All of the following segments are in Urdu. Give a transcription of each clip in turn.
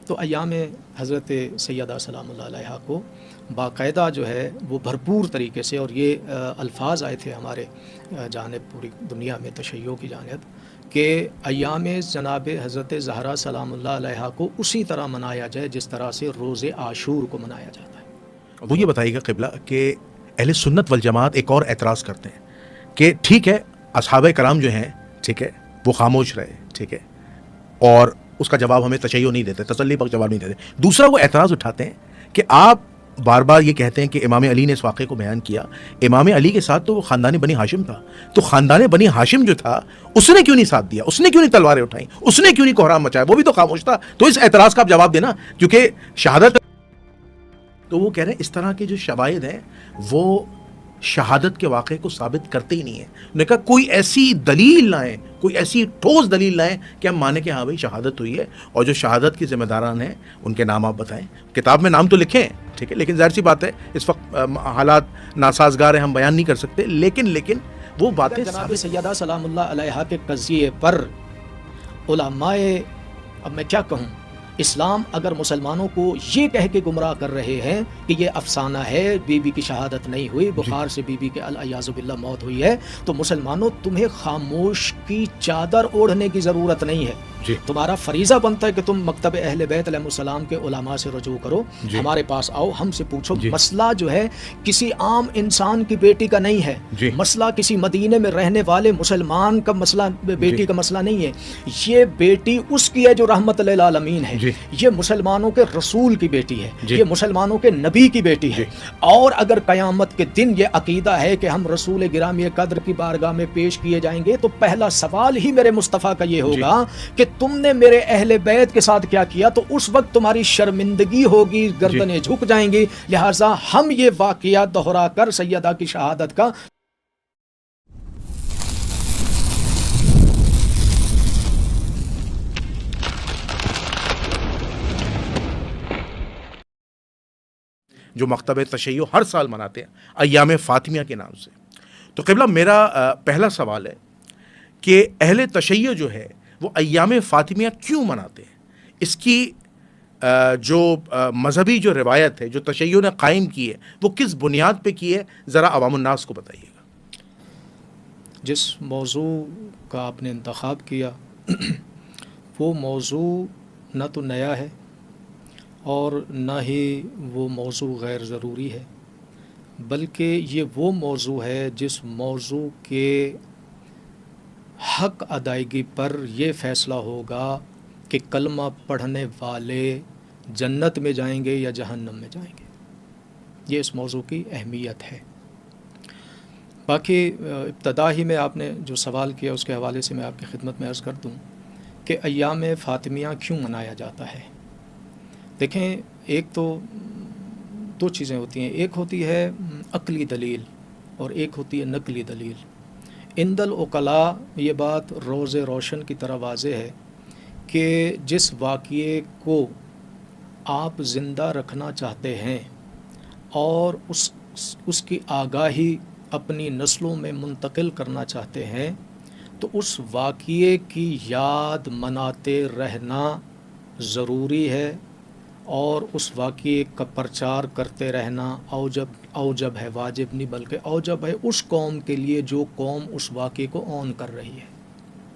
تو ایام حضرت سیدہ سلام اللہ علیہا کو باقاعدہ جو ہے وہ بھرپور طریقے سے، اور یہ الفاظ آئے تھے ہمارے جانب پوری دنیا میں تشیع کی جانب کہ ایام جناب حضرت زہرا سلام اللہ علیہا کو اسی طرح منایا جائے جس طرح سے روز عاشور کو منایا جاتا ہے۔ وہ یہ بتائیے گا قبلہ کہ اہل سنت والجماعت ایک اور اعتراض کرتے ہیں کہ ٹھیک ہے اصحابہ کرام جو ہیں ٹھیک ہے وہ خاموش رہے ٹھیک ہے، اور اس کا جواب ہمیں تشیع نہیں دیتے، تسلی بخش جواب نہیں دیتے۔ دوسرا وہ اعتراض اٹھاتے ہیں کہ آپ بار بار یہ کہتے ہیں کہ امام علی نے اس واقعے کو بیان کیا، امام علی کے ساتھ تو وہ خاندان بنی ہاشم تھا، تو خاندان بنی ہاشم جو تھا اس نے کیوں نہیں ساتھ دیا، اس نے کیوں نہیں تلواریں اٹھائیں، اس نے کیوں نہیں کوہرام مچایا، وہ بھی تو خاموش تھا۔ تو اس اعتراض کا آپ جواب دینا، کیونکہ شہادت تو وہ کہہ رہے ہیں اس طرح کے جو شواہد ہیں وہ شہادت کے واقعے کو ثابت کرتے ہی نہیں ہیں۔ انہوں نے کہا کوئی ایسی دلیل لائیں، کوئی ایسی ٹھوس دلیل لائیں کہ ہم مانیں کہ ہاں بھائی شہادت ہوئی ہے، اور جو شہادت کے ذمہ داران ہیں ان کے نام آپ بتائیں۔ کتاب میں نام تو لکھیں ٹھیک ہے، لیکن ظاہر سی بات ہے اس وقت حالات ناسازگار ہیں، ہم بیان نہیں کر سکتے، لیکن وہ باتیں جناب سیدہ سلام اللہ علیہا کے قضیے پر علماء، اب میں کیا کہوں، اسلام اگر مسلمانوں کو یہ کہہ کے گمراہ کر رہے ہیں کہ یہ افسانہ ہے، بی بی کی شہادت نہیں ہوئی، بخار سے بی بی کے الیاذ باللہ موت ہوئی ہے، تو مسلمانوں تمہیں خاموش کی چادر اوڑھنے کی ضرورت نہیں ہے۔ تمہارا فریضہ بنتا ہے کہ تم مکتب اہل بیت علیہ السلام کے علماء سے رجوع کرو، ہمارے پاس آؤ، ہم سے پوچھو۔ مسئلہ جو ہے کسی عام انسان کی بیٹی کا نہیں ہے، مسئلہ کسی مدینے میں رہنے والے مسلمان کا مسئلہ، بیٹی کا مسئلہ نہیں ہے، یہ بیٹی اس کی ہے جو رحمت للعالمین ہے، یہ مسلمانوں کے رسول کی بیٹی ہے، یہ مسلمانوں کے نبی کی بیٹی ہے۔ اور اگر قیامت کے دن یہ عقیدہ ہے کہ ہم رسول گرامی قدر کی بارگاہ میں پیش کیے جائیں گے، تو پہلا سوال ہی میرے مصطفیٰ کا یہ ہوگا کہ تم نے میرے اہل بیت کے ساتھ کیا کیا، تو اس وقت تمہاری شرمندگی ہوگی، گردنیں جھک جائیں گی۔ لہٰذا ہم یہ واقعہ دہرا کر سیدہ کی شہادت کا جو مکتب تشیع ہر سال مناتے ہیں ایام فاطمیہ کے نام سے۔ تو قبلہ میرا پہلا سوال ہے کہ اہل تشیع جو ہے وہ ایام فاطمیہ کیوں مناتے ہیں؟ اس کی جو مذہبی جو روایت ہے جو تشیع نے قائم کی ہے وہ کس بنیاد پہ کی ہے، ذرا عوام الناس کو بتائیے گا۔ جس موضوع کا آپ نے انتخاب کیا وہ موضوع نہ تو نیا ہے اور نہ ہی وہ موضوع غیر ضروری ہے، بلکہ یہ وہ موضوع ہے جس موضوع کے حق ادائیگی پر یہ فیصلہ ہوگا کہ کلمہ پڑھنے والے جنت میں جائیں گے یا جہنم میں جائیں گے۔ یہ اس موضوع کی اہمیت ہے۔ باقی ابتدا ہی میں آپ نے جو سوال کیا اس کے حوالے سے میں آپ کی خدمت میں عرض کر دوں کہ ایام فاطمیہ کیوں منایا جاتا ہے۔ دیکھیں، ایک تو دو چیزیں ہوتی ہیں، ایک ہوتی ہے عقلی دلیل اور ایک ہوتی ہے نقلی دلیل۔ عند العقلاء یہ بات روز روشن کی طرح واضح ہے کہ جس واقعے کو آپ زندہ رکھنا چاہتے ہیں اور اس کی آگاہی اپنی نسلوں میں منتقل کرنا چاہتے ہیں، تو اس واقعے کی یاد مناتے رہنا ضروری ہے، اور اس واقعے کا پرچار کرتے رہنا اوجب ہے، واجب نہیں بلکہ اوجب ہے اس قوم کے لیے جو قوم اس واقعے کو اون کر رہی ہے۔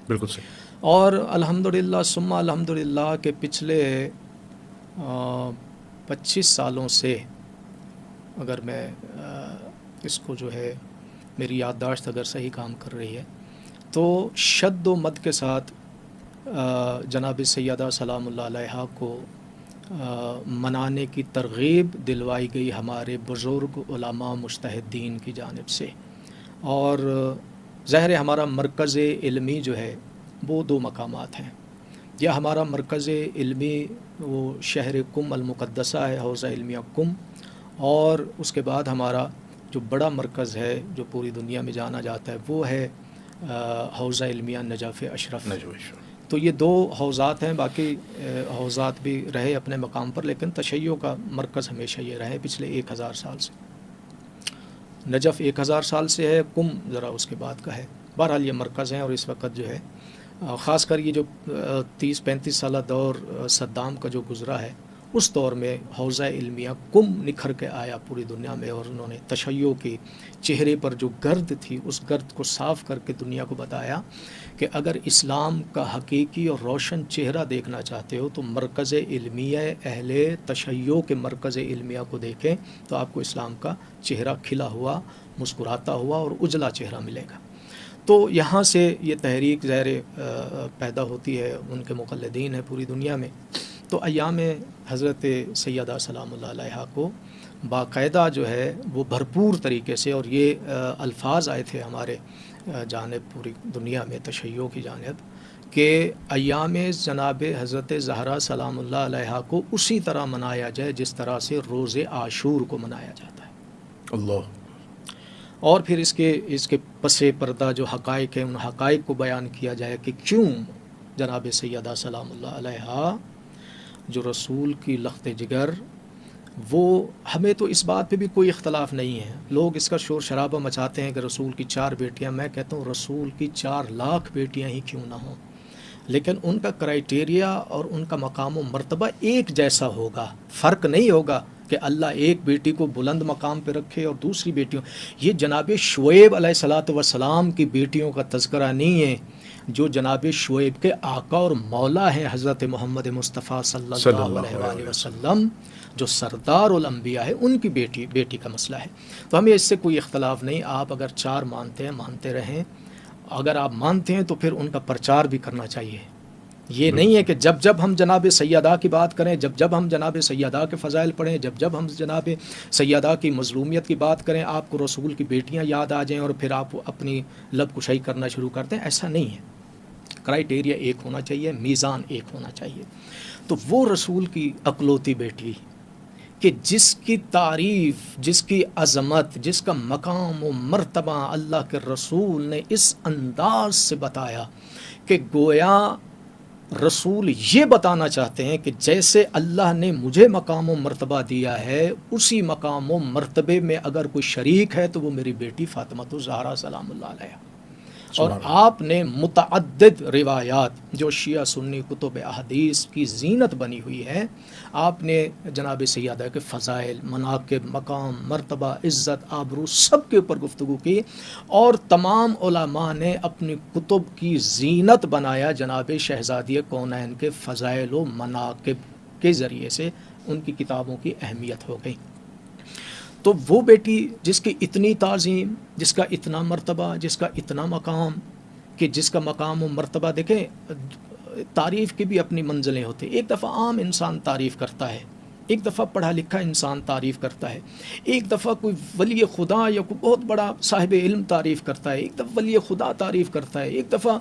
بالکل صحیح۔ اور الحمدللہ ثم الحمدللہ کہ پچھلے 25 سالوں سے اگر میں اس کو جو ہے میری یادداشت اگر صحیح کام کر رہی ہے تو شد و مد کے ساتھ جناب سیدہ سلام اللہ علیہا کو منانے کی ترغیب دلوائی گئی ہمارے بزرگ علماء مجتہدین کی جانب سے۔ اور ظاہر ہمارا مرکز علمی جو ہے وہ 2 مقامات ہیں، یا ہمارا مرکز علمی وہ شہر قم المقدسہ ہے، حوزہ علمیہ قم، اور اس کے بعد ہمارا جو بڑا مرکز ہے جو پوری دنیا میں جانا جاتا ہے وہ ہے حوزہ علمیہ نجف اشرف۔ تو یہ 2 حوزات ہیں، باقی حوزات بھی رہے اپنے مقام پر، لیکن تشیع کا مرکز ہمیشہ یہ رہے پچھلے 1000 سال سے۔ نجف 1000 سال سے ہے، قم ذرا اس کے بعد کا ہے۔ بہرحال یہ مرکز ہیں، اور اس وقت جو ہے خاص کر یہ جو 30-35 سالہ دور صدام کا جو گزرا ہے، اس دور میں حوزہ علمیہ کم نکھر کے آیا پوری دنیا میں، اور انہوں نے تشیع کے چہرے پر جو گرد تھی اس گرد کو صاف کر کے دنیا کو بتایا کہ اگر اسلام کا حقیقی اور روشن چہرہ دیکھنا چاہتے ہو تو مرکز علمیہ اہل تشیع کے مرکز علمیہ کو دیکھیں تو آپ کو اسلام کا چہرہ کھلا ہوا، مسکراتا ہوا اور اجلا چہرہ ملے گا۔ تو یہاں سے یہ تحریک ظاہر پیدا ہوتی ہے، ان کے مقلدین ہیں پوری دنیا میں۔ تو ایام حضرت سیدہ سلام اللہ علیہا کو باقاعدہ جو ہے وہ بھرپور طریقے سے، اور یہ الفاظ آئے تھے ہمارے جانب پوری دنیا میں تشیع کی جانب کہ ایام جناب حضرت زہرا سلام اللہ علیہا کو اسی طرح منایا جائے جس طرح سے روز عاشور کو منایا جاتا ہے۔ اللہ۔ اور پھر اس کے پس پردہ جو حقائق ہیں ان حقائق کو بیان کیا جائے کہ کیوں جناب سیدہ سلام اللہ علیہا جو رسول کی لخت جگر، وہ ہمیں تو اس بات پہ بھی کوئی اختلاف نہیں ہے، لوگ اس کا شور شرابہ مچاتے ہیں کہ رسول کی 4 بیٹیاں، میں کہتا ہوں رسول کی 4 لاکھ بیٹیاں ہی کیوں نہ ہوں، لیکن ان کا کرائیٹیریا اور ان کا مقام و مرتبہ ایک جیسا ہوگا، فرق نہیں ہوگا کہ اللہ ایک بیٹی کو بلند مقام پہ رکھے اور دوسری بیٹیوں، یہ جناب شعیب علیہ الصلاۃ والسلام کی بیٹیوں کا تذکرہ نہیں ہے، جو جناب شعیب کے آقا اور مولا ہیں حضرت محمد مصطفیٰ صلی اللہ علیہ وآلہ وسلم، جو سردار الانبیاء ہے، ان کی بیٹی کا مسئلہ ہے۔ تو ہمیں اس سے کوئی اختلاف نہیں، آپ اگر 4 مانتے ہیں مانتے رہیں، اگر آپ مانتے ہیں تو پھر ان کا پرچار بھی کرنا چاہیے۔ یہ نہیں ہے کہ جب ہم جناب سیدہ کی بات کریں، جب ہم جناب سیدہ کے فضائل پڑھیں، جب ہم جناب سیدہ کی مظلومیت کی بات کریں، آپ کو رسول کی بیٹیاں یاد آ جائیں اور پھر آپ اپنی لب کشائی کرنا شروع کر دیں، ایسا نہیں ہے۔ کرائیٹیریا ایک ہونا چاہیے، میزان ایک ہونا چاہیے۔ تو وہ رسول کی اکلوتی بیٹی کہ جس کی تعریف، جس کی عظمت، جس کا مقام و مرتبہ اللہ کے رسول نے اس انداز سے بتایا کہ گویا رسول یہ بتانا چاہتے ہیں کہ جیسے اللہ نے مجھے مقام و مرتبہ دیا ہے، اسی مقام و مرتبے میں اگر کوئی شریک ہے تو وہ میری بیٹی فاطمہ الزہرا سلام اللہ علیہا۔ اور آپ نے متعدد روایات جو شیعہ سنی کتب احادیث کی زینت بنی ہوئی ہے، آپ نے جناب سیدہ کے فضائل، مناقب، مقام، مرتبہ، عزت، آبرو سب کے اوپر گفتگو کی، اور تمام علماء نے اپنی کتب کی زینت بنایا جناب شہزادی کونین کے فضائل و مناقب کے ذریعے سے، ان کی کتابوں کی اہمیت ہو گئی۔ تو وہ بیٹی جس کی اتنی تعظیم، جس کا اتنا مرتبہ، جس کا اتنا مقام، کہ جس کا مقام و مرتبہ دیکھیں، تعریف کی بھی اپنی منزلیں ہوتی ہیں۔ ایک دفعہ عام انسان تعریف کرتا ہے، ایک دفعہ پڑھا لکھا انسان تعریف کرتا ہے، ایک دفعہ کوئی ولی خدا یا کوئی بہت بڑا صاحب علم تعریف کرتا ہے، ایک دفعہ ولی خدا تعریف کرتا ہے، ایک دفعہ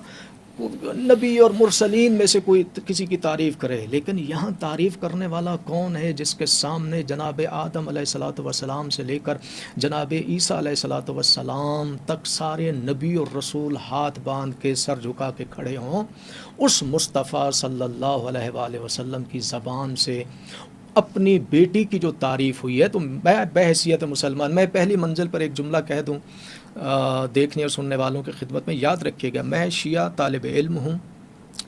نبی اور مرسلین میں سے کوئی کسی کی تعریف کرے۔ لیکن یہاں تعریف کرنے والا کون ہے؟ جس کے سامنے جناب آدم علیہ الصلاۃ والسلام سے لے کر جناب عیسیٰ علیہ الصلاۃ والسلام تک سارے نبی اور رسول ہاتھ باندھ کے سر جھکا کے کھڑے ہوں، اس مصطفیٰ صلی اللہ علیہ وآلہ وسلم کی زبان سے اپنی بیٹی کی جو تعریف ہوئی ہے، تو میں بحیثیت مسلمان، میں پہلی منزل پر ایک جملہ کہہ دوں دیکھنے اور سننے والوں کی خدمت میں، یاد رکھیے گا، میں شیعہ طالب علم ہوں،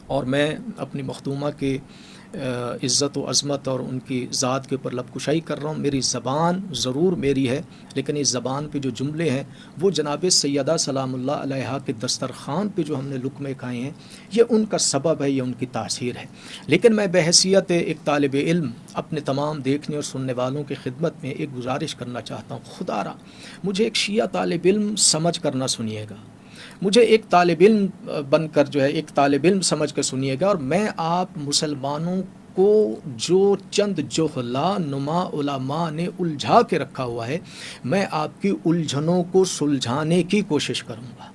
اور میں اپنی مخدومہ کی عزت و عظمت اور ان کی ذات کے اوپر لب کشائی کر رہا ہوں۔ میری زبان ضرور میری ہے، لیکن اس زبان پہ جو جملے ہیں وہ جناب سیدہ سلام اللہ علیہا کے دسترخوان پہ جو ہم نے لقمے کھائے ہیں، یہ ان کا سبب ہے، یہ ان کی تاثیر ہے۔ لیکن میں بحیثیت ایک طالب علم اپنے تمام دیکھنے اور سننے والوں کی خدمت میں ایک گزارش کرنا چاہتا ہوں، خدا را مجھے ایک شیعہ طالب علم سمجھ کر نہ سنیے گا، مجھے ایک طالب علم بن کر جو ہے ایک طالب علم سمجھ کر سنیے گا، اور میں آپ مسلمانوں کو جو چند جہلا نما علماء نے الجھا کے رکھا ہوا ہے، میں آپ کی الجھنوں کو سلجھانے کی کوشش کروں گا۔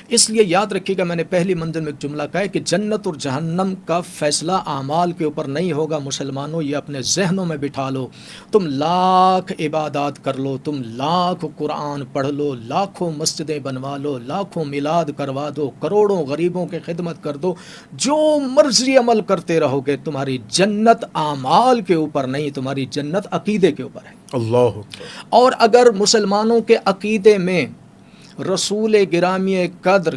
اس لیے یاد رکھیے گا، میں نے پہلی منزل میں ایک جملہ کہا ہے کہ جنت اور جہنم کا فیصلہ اعمال کے اوپر نہیں ہوگا۔ مسلمانوں یہ اپنے ذہنوں میں بٹھا لو، تم لاکھ عبادات کر لو، تم لاکھ قرآن پڑھ لو، لاکھوں مسجدیں بنوا لو، لاکھوں میلاد کروا دو، کروڑوں غریبوں کی خدمت کر دو، جو مرضی عمل کرتے رہو گے، تمہاری جنت اعمال کے اوپر نہیں، تمہاری جنت عقیدے کے اوپر ہے۔ اللہ۔ اور اگر مسلمانوں کے عقیدے میں رسول گرامی قدر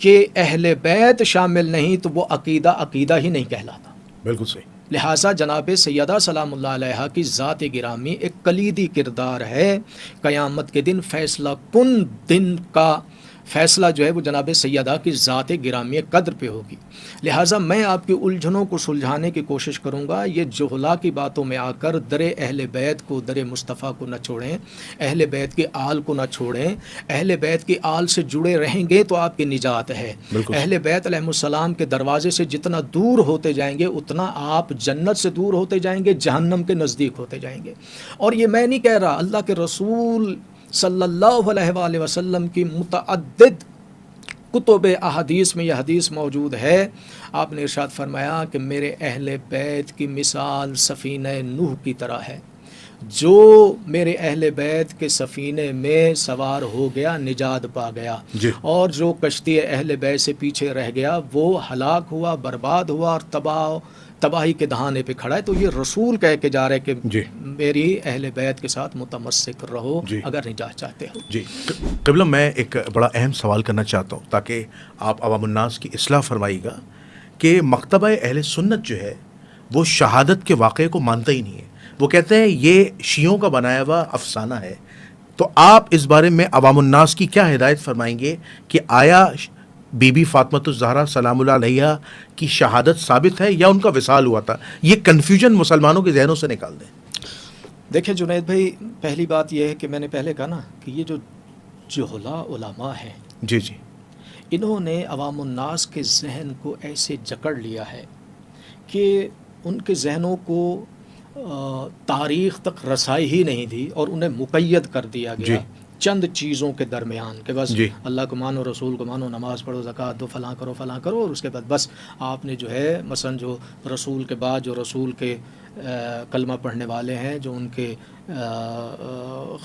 کہ اہل بیت شامل نہیں تو وہ عقیدہ عقیدہ ہی نہیں کہلاتا. بالکل صحیح. لہٰذا جناب سیدہ سلام اللہ علیہ کی ذات گرامی ایک کلیدی کردار ہے. قیامت کے دن فیصلہ کن دن کا فیصلہ جو ہے وہ جناب سیدہ کی ذات گرامی قدر پہ ہوگی. لہٰذا میں آپ کی الجھنوں کو سلجھانے کی کوشش کروں گا. یہ جہلا کی باتوں میں آ کر در اہل بیت کو، در مصطفیٰ کو نہ چھوڑیں، اہل بیت کی آل کو نہ چھوڑیں. اہل بیت کی آل سے جڑے رہیں گے تو آپ کی نجات ہے. اہل بیت علیہ السلام کے دروازے سے جتنا دور ہوتے جائیں گے اتنا آپ جنت سے دور ہوتے جائیں گے، جہنم کے نزدیک ہوتے جائیں گے. اور یہ میں نہیں کہہ رہا، اللہ کے رسول صلی اللہ علیہ وآلہ وسلم کی متعدد کتب احادیث میں یہ حدیث موجود ہے. آپ نے ارشاد فرمایا کہ میرے اہل بیت کی مثال سفینہ نوح کی طرح ہے. جو میرے اہل بیت کے سفینے میں سوار ہو گیا نجات پا گیا، اور جو کشتی اہل بیت سے پیچھے رہ گیا وہ ہلاک ہوا، برباد ہوا اور تباہی کے دہانے پہ کھڑا ہے. تو یہ رسول کہہ کے جا رہے کہ میری اہل بیت کے ساتھ متمسک رہو اگر نجات چاہتے ہو. جی قبلہ، میں ایک بڑا اہم سوال کرنا چاہتا ہوں تاکہ آپ عوام الناس کی اصلاح فرمائیے گا کہ مکتبہ اہل سنت جو ہے وہ شہادت کے واقعے کو مانتا ہی نہیں ہے. وہ کہتے ہیں یہ شیعوں کا بنایا ہوا افسانہ ہے. تو آپ اس بارے میں عوام الناس کی کیا ہدایت فرمائیں گے کہ آیا بی بی فاطمۃ الزہرا سلام اللہ علیہا کی شہادت ثابت ہے یا ان کا وصال ہوا تھا؟ یہ کنفیوژن مسلمانوں کے ذہنوں سے نکال دیں. دیکھیں جنید بھائی، پہلی بات یہ ہے کہ میں نے پہلے کہا نا کہ یہ جو جہلا علماء ہیں، جی انہوں نے عوام الناس کے ذہن کو ایسے جکڑ لیا ہے کہ ان کے ذہنوں کو تاریخ تک رسائی ہی نہیں دی اور انہیں مقید کر دیا گیا چند چیزوں کے درمیان کہ بس اللہ کو مانو، رسول کو مانو، نماز پڑھو، زکوٰۃ دو، فلاں کرو اور اس کے بعد بس آپ نے جو ہے مثلا جو رسول کے بعد جو رسول کے کلمہ پڑھنے والے ہیں، جو ان کے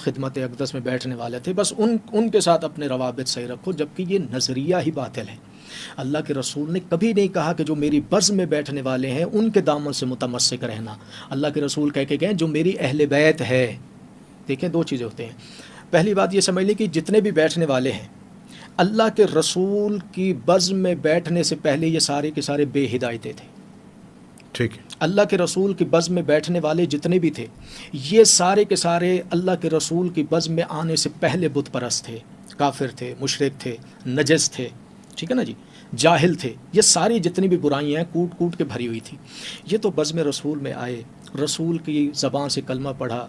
خدمت اقدس میں بیٹھنے والے تھے، بس ان کے ساتھ اپنے روابط صحیح رکھو. جبکہ یہ نظریہ ہی باطل ہے. اللہ کے رسول نے کبھی نہیں کہا کہ جو میری بزم میں بیٹھنے والے ہیں ان کے دامن سے متمسک رہنا. اللہ کے رسول کہہ کے گئے جو میری اہل بیت ہے. دیکھیں دو چیزیں ہوتے ہیں. پہلی بات یہ سمجھ لیں کہ جتنے بھی بیٹھنے والے ہیں اللہ کے رسول کی بزم میں بیٹھنے سے پہلے یہ سارے کے سارے بے ہدایتیں تھے. ٹھیک ہے. اللہ کے رسول کی بزم میں بیٹھنے والے جتنے بھی تھے یہ سارے کے سارے اللہ کے رسول کی بزم میں آنے سے پہلے بت پرست تھے، کافر تھے، مشرک تھے، نجس تھے. ٹھیک ہے نا جی، جاہل تھے. یہ ساری جتنی بھی برائیاں ہیں کوٹ کوٹ کے بھری ہوئی تھی. یہ تو بزم رسول میں آئے، رسول کی زبان سے کلمہ پڑھا،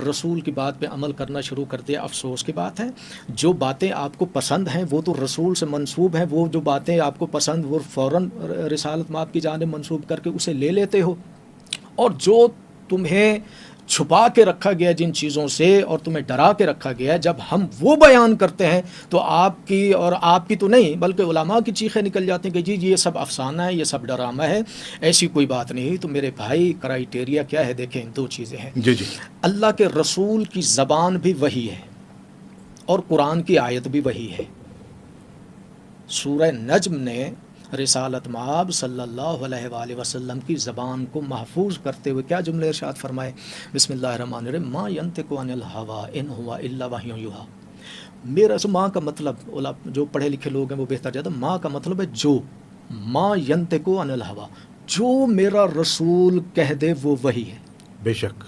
رسول کی بات پہ عمل کرنا شروع کر دیا. افسوس کی بات ہے جو باتیں آپ کو پسند ہیں وہ تو رسول سے منسوب ہیں. وہ جو باتیں آپ کو پسند وہ فوراً رسالت مآب کی جانب منسوب کر کے اسے لے لیتے ہو، اور جو تمہیں چھپا کے رکھا گیا جن چیزوں سے اور تمہیں ڈرا کے رکھا گیا، جب ہم وہ بیان کرتے ہیں تو آپ کی تو نہیں بلکہ علماء کی چیخیں نکل جاتی ہیں کہ جی یہ سب افسانہ ہے، یہ سب ڈرامہ ہے، ایسی کوئی بات نہیں. تو میرے بھائی کرائیٹیریا کیا ہے؟ دیکھیں دو چیزیں ہیں. جی اللہ کے رسول کی زبان بھی وہی ہے اور قرآن کی آیت بھی وہی ہے. سورہ نجم نے رسالت مآب صلی اللہ علیہ وآلہ وسلم کی زبان کو محفوظ کرتے ہوئے کیا جملے ارشاد فرمائے؟ بسم اللہ الرحمن الرحیم، ما ینطق عن الہوی ان ہوا الا وحی یوحی. میرا سے ماں کا مطلب جو پڑھے لکھے لوگ ہیں وہ بہتر جاتا، ماں کا مطلب ہے جو، ما ینطق عن الہوی، جو میرا رسول کہہ دے وہ وہی ہے. بے شک.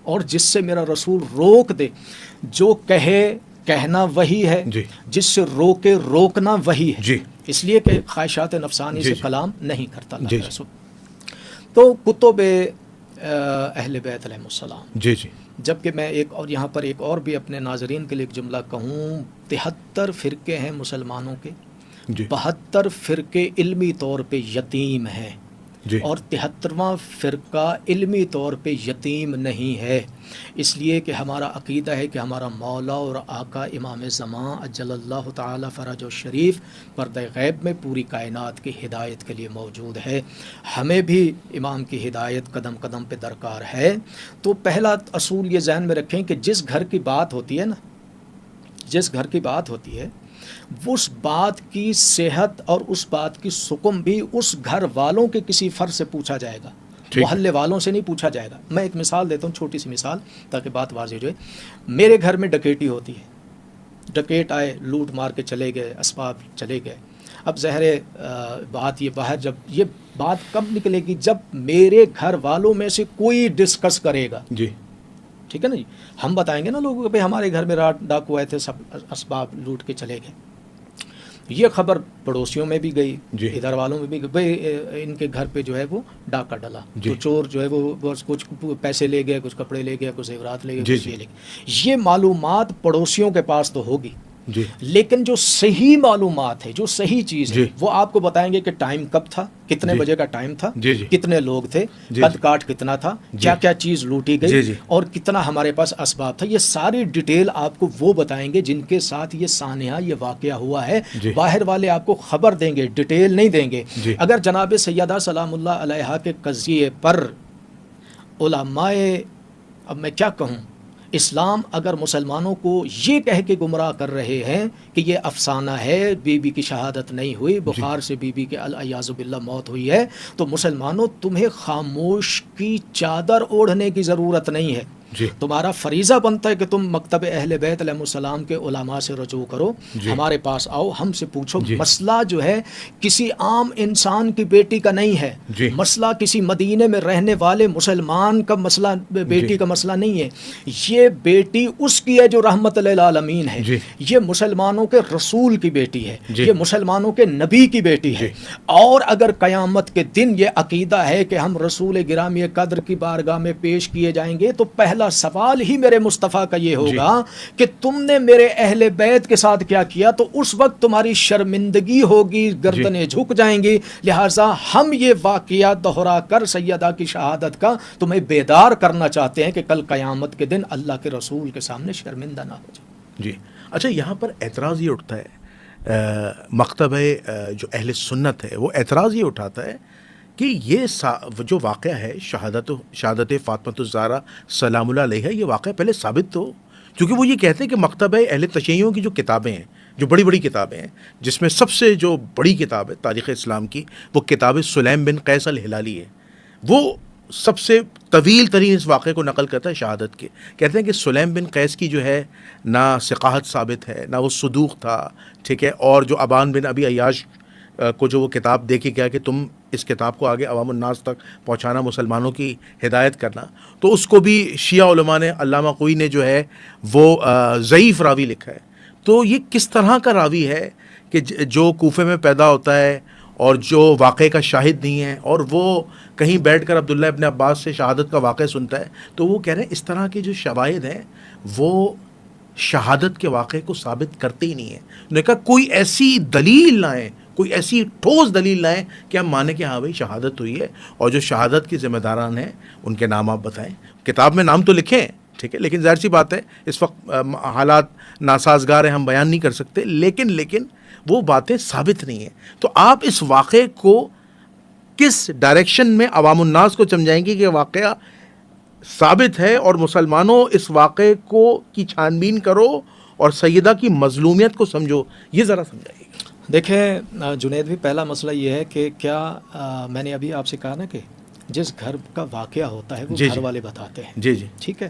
اور جس سے میرا رسول روک دے، جو کہنا وہی ہے، جس سے روکے روکنا وہی ہے. اس لیے کہ خواہشات نفسانی سے کلام نہیں کرتا اللہ کا رسول. تو کتب اہل بیت علیہ السلام. جبکہ میں اور یہاں پر ایک اور بھی اپنے ناظرین کے لیے ایک جملہ کہوں، 73 فرقے ہیں مسلمانوں کے، 72 فرقے علمی طور پہ یتیم ہیں، اور 73واں فرقہ علمی طور پہ یتیم نہیں ہے. اس لیے کہ ہمارا عقیدہ ہے کہ ہمارا مولا اور آقا امام زمان اجل اللہ تعالی فرج الشریف پردہ غیب میں پوری کائنات کی ہدایت کے لیے موجود ہے. ہمیں بھی امام کی ہدایت قدم قدم پہ درکار ہے. تو پہلا اصول یہ ذہن میں رکھیں کہ جس گھر کی بات ہوتی ہے نا، جس گھر کی بات ہوتی ہے اس بات کی صحت اور اس بات کی سکم بھی اس گھر والوں کے کسی فرد سے پوچھا جائے گا، محلے والوں سے نہیں پوچھا جائے گا. میں ایک مثال دیتا ہوں، چھوٹی سی مثال تاکہ بات واضح ہو جائے. میرے گھر میں ڈکیٹی ہوتی ہے، ڈکیٹ آئے، لوٹ مار کے چلے گئے، اسباب چلے گئے. اب ظاہر بات یہ باہر جب یہ بات کب نکلے گی جب میرے گھر والوں میں سے کوئی ڈسکس کرے گا. جی ٹھیک ہے نا جی. ہم بتائیں گے نا لوگوں کو بھائی ہمارے گھر میں رات ڈاکو آئے تھے, سب اسباب لوٹ کے چلے گئے. یہ خبر پڑوسیوں میں بھی گئی, جی. ادھر والوں میں بھی گئی, بھائی ان کے گھر پہ جو ہے وہ ڈاکہ ڈلا. جی. تو چور جو ہے وہ بس کچھ پیسے لے گئے, کچھ کپڑے لے گئے, کچھ زیورات لے گئے, جی. کچھ یہ لے گئے. یہ معلومات پڑوسیوں کے پاس تو ہوگی, جی. لیکن جو صحیح معلومات ہے, جو صحیح چیز ہے, جی. وہ آپ کو بتائیں گے کہ ٹائم کب تھا, کتنے جی. بجے کا ٹائم تھا, جی. جی. کتنے لوگ تھے, جی. قد کاٹ کتنا تھا, جی. کیا کیا چیز لوٹی جی. گئی, جی. اور کتنا ہمارے پاس اسباب تھا. یہ ساری ڈیٹیل آپ کو وہ بتائیں گے جن کے ساتھ یہ سانحہ, یہ واقعہ ہوا ہے. جی. باہر والے آپ کو خبر دیں گے, ڈیٹیل نہیں دیں گے. جی. اگر جناب سیدہ سلام اللہ علیہا کے قضیے پر علماء, اب میں کیا کہوں, اسلام اگر مسلمانوں کو یہ کہہ کے گمراہ کر رہے ہیں کہ یہ افسانہ ہے, بی بی کی شہادت نہیں ہوئی, بخار سے بی بی کے الیاذ باللہ موت ہوئی ہے, تو مسلمانوں تمہیں خاموش کی چادر اوڑھنے کی ضرورت نہیں ہے. جی. تمہارا فریضہ بنتا ہے کہ تم مکتب اہل بیت علیہ السلام کے علماء سے رجوع کرو, جی. ہمارے پاس آؤ, ہم سے پوچھو. جی. مسئلہ جو ہے کسی عام انسان کی بیٹی کا نہیں ہے. جی. مسئلہ کسی مدینے میں رہنے والے مسلمان کا مسئلہ, بیٹی جی. کا مسئلہ نہیں ہے. یہ بیٹی اس کی ہے جو رحمت للعالمین ہے. جی. یہ مسلمانوں کے رسول کی بیٹی ہے. جی. یہ مسلمانوں کے نبی کی بیٹی ہے. جی. اور اگر قیامت کے دن یہ عقیدہ ہے کہ ہم رسول گرامی قدر کی بارگاہ میں پیش کیے جائیں گے, تو پہلا سوال ہی میرے مصطفیٰ کا یہ ہوگا کہ تم نے میرے اہل بیت کے ساتھ کیا کیا, تو اس وقت تمہاری شرمندگی ہوگی, گردنیں جھک جائیں گی. لہٰذا ہم یہ واقعہ دہرا کر سیدہ کی شہادت کا تمہیں بیدار کرنا چاہتے ہیں کہ کل قیامت کے دن اللہ کے رسول کے سامنے شرمندہ نہ ہو جائے. جی. اچھا, یہاں پر اعتراض یہ اٹھتا ہے, مکتبہ جو اہل سنت ہے وہ اعتراض یہ اٹھاتا ہے کہ یہ جو واقعہ ہے شہادت فاطمۃ الزہرا سلام اللہ علیہا, یہ واقعہ پہلے ثابت تو, کیونکہ وہ یہ کہتے ہیں کہ مکتبہ اہل تشیعوں کی جو کتابیں ہیں, جو بڑی بڑی کتابیں ہیں, جس میں سب سے جو بڑی کتاب ہے تاریخ اسلام کی, وہ کتاب سلیم بن قیس الہلالی ہے. وہ سب سے طویل ترین اس واقعے کو نقل کرتا ہے شہادت کے. کہتے ہیں کہ سلیم بن قیس کی جو ہے نہ ثقاہت ثابت ہے, نہ وہ صدوق تھا, ٹھیک ہے, اور جو ابان بن ابی عیاش کو جو وہ کتاب دیکھی گیا کہ تم اس کتاب کو آگے عوام الناس تک پہنچانا, مسلمانوں کی ہدایت کرنا, تو اس کو بھی شیعہ علماء نے, علامہ کوئی نے جو ہے وہ ضعیف راوی لکھا ہے. تو یہ کس طرح کا راوی ہے کہ جو کوفے میں پیدا ہوتا ہے اور جو واقعے کا شاہد نہیں ہے, اور وہ کہیں بیٹھ کر عبداللہ ابن عباس سے شہادت کا واقعہ سنتا ہے. تو وہ کہہ رہے ہیں اس طرح کے جو شواہد ہیں وہ شہادت کے واقعے کو ثابت کرتے ہی نہیں ہیں. انہوں نے کہا کوئی ایسی دلیل لائیں, کوئی ایسی ٹھوس دلیل لائیں کہ ہم مانیں کہ ہاں بھائی شہادت ہوئی ہے, اور جو شہادت کے ذمہ داران ہیں ان کے نام آپ بتائیں. کتاب میں نام تو لکھیں, ٹھیک ہے, لیکن ظاہر سی بات ہے اس وقت حالات ناسازگار ہیں, ہم بیان نہیں کر سکتے, لیکن وہ باتیں ثابت نہیں ہیں. تو آپ اس واقعے کو کس ڈائریکشن میں عوام الناس کو سمجھائیں گے کہ واقعہ ثابت ہے, اور مسلمانوں اس واقعے کو کی چھان بین کرو اور سیدہ کی مظلومیت کو سمجھو, یہ ذرا سمجھائیے. دیکھیں جنید بھی, پہلا مسئلہ یہ ہے کہ کیا میں نے ابھی آپ سے کہا نا کہ جس گھر کا واقعہ ہوتا ہے وہ جی گھر جی والے بتاتے ہیں. جی جی ٹھیک ہے.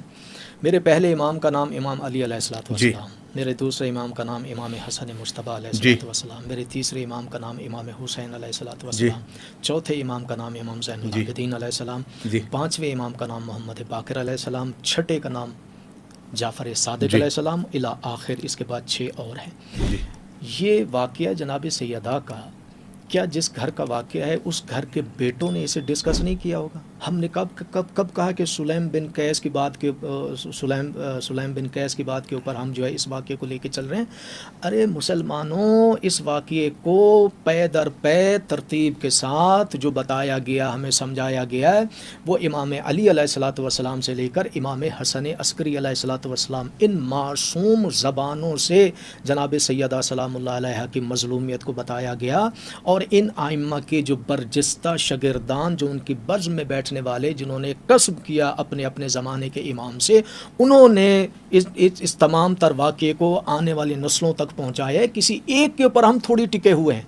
میرے پہلے امام کا نام امام علی علیہ الصلوۃ جی. والسلام, میرے دوسرے امام کا نام امام حسن مجتبیٰ علیہ جی. الصلوۃ والسلام, میرے تیسرے امام کا نام امام حسین علیہ الصلوۃ والسلام, چوتھے امام کا نام امام زین العابدین علیہ السلام, جی. پانچویں امام کا نام محمد باقر علیہ السلام, چھٹے کا نام جعفر صادق جی. علیہ السلام, الی آخر, اس کے بعد 6 اور ہیں. جی. یہ واقعہ جناب سیدہ کا, کیا جس گھر کا واقعہ ہے اس گھر کے بیٹوں نے اسے ڈسکس نہیں کیا ہوگا؟ ہم نے کب کہا کہ سلیم بن قیس کی بات کے سلیم بن قیس کی بات کے اوپر ہم جو ہے اس واقعے کو لے کے چل رہے ہیں؟ ارے مسلمانوں, اس واقعے کو پے در پے ترتیب کے ساتھ جو بتایا گیا, ہمیں سمجھایا گیا ہے, وہ امام علی علیہ الصلوۃ والسلام سے لے کر امام حسن عسکری علیہ الصلوۃ والسلام, ان معصوم زبانوں سے جناب سیدہ سلام اللہ علیہا کی مظلومیت کو بتایا گیا. اور ان ائمہ کے جو برجستہ شاگردان, جو ان کی بزم میں بیٹھنے والے, جنہوں نے کسب کیا اپنے اپنے زمانے کے امام سے, انہوں نے اس تمام تر واقعے کو آنے والی نسلوں تک پہنچایا ہے. کسی ایک کے اوپر ہم تھوڑی ٹکے ہوئے ہیں,